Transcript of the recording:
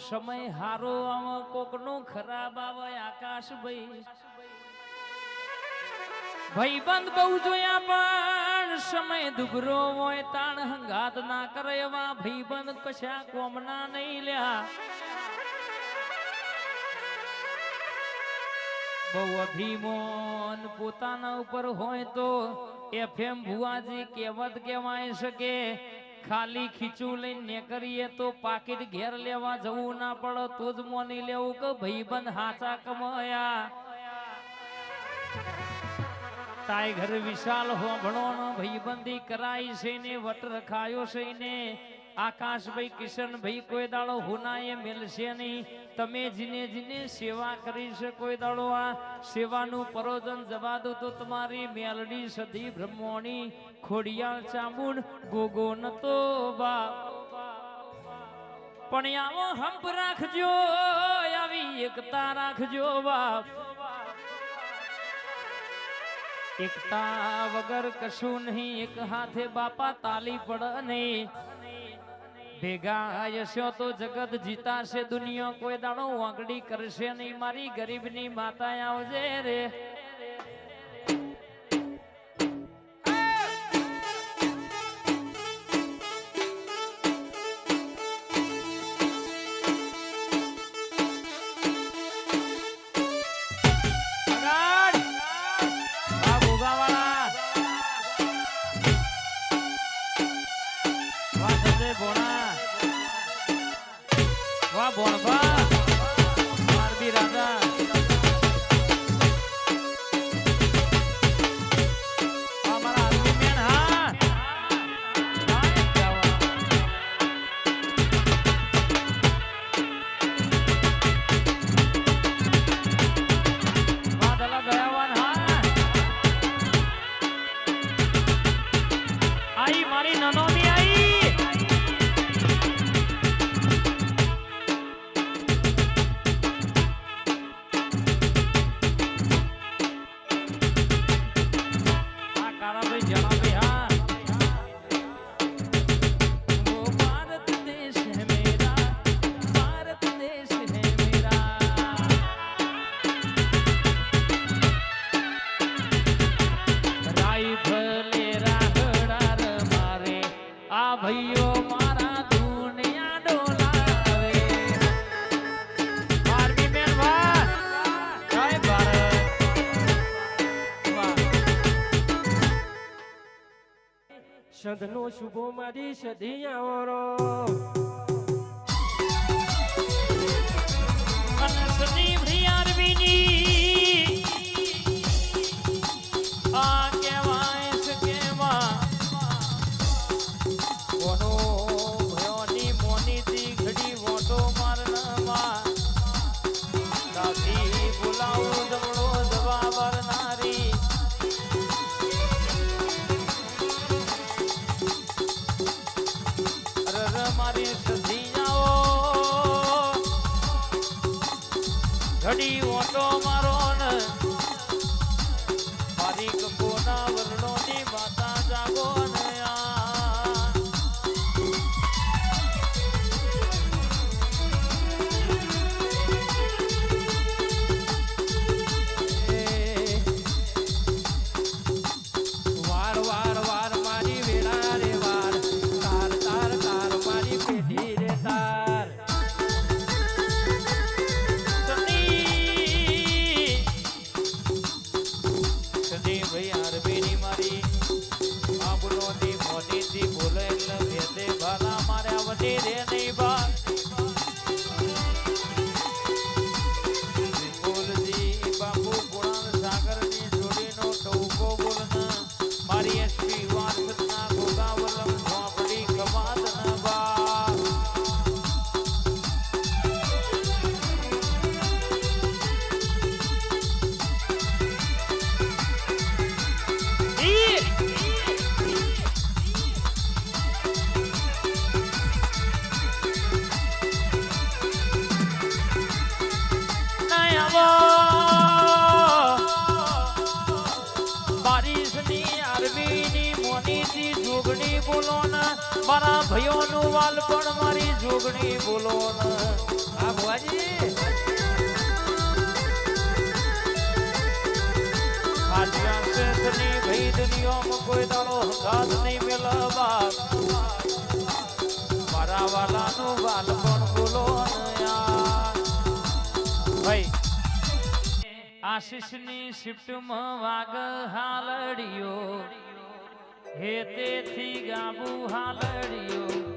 સમય હારો આવે કોકનો ખરાબ આવે આકાશ ભાઈબંધ બહુ જોયા પણ સમય દુગરો હોય તાણ હંગાત ના કરે એવા ભાઈબંધ કશા કોમના નહીં લ્યા બહુ અભિમાન પોતાના ઉપર હોય તો એફએમ ભુવાજી કહેવત કહેવાય શકે ખાલી ખીચું લઈને કરીએ તો પાકીટ ઘેર લેવા જવું ના પડે તો જ મોની લેવું કે ભાઈબંધ હાચા કમાયા ટાઈગર વિશાલ હોભણો ભાઈબંધી કરાઈ છે ને વટ રખાયો છે ને આકાશભાઈ કિશનભાઈ કોઈ દાડો હુનાએ મેલશે નહીં તમે જીને જીને સેવા કરી છે કોઈ દાડો આ સેવાનું પરોજન જવા દો તો તમારી મેલડી સધી બ્રહ્મોણી ખોડિયાળ ચામુંડ ગોગો નતો બાપ પણ આવો હંપ રાખજો આવી એકતા રાખજો બાપ એકતા વગર કશું નહીં એક હાથે બાપા તાલી પડ નહીં ભેગા હશો તો જગત જીતાશે દુનિયા કોઈ દાડો વાંગડી કરશે નહીં મારી ગરીબની માતા આવજે રે સંતનો શુભો મારી સધિયાવરો મારી સધી જાઓ ઘડી ઓટો મારો ને મારી કપોના વરણોની માતા જાગો ને મારા ભયોનું વાલ પણ મારી જોગણી બોલો ને આ ભુવાજી આજના શેઠની ભઈ દુનિયામાં કોઈ દાડો હંગાત નહીં મેળવા મારા વાલાનું વાલ પણ બોલો ને ભાઈ આશીષની શિફ્ટમાં વાગ હાલડિયો હે તેથી ગાબુ હાલડિયો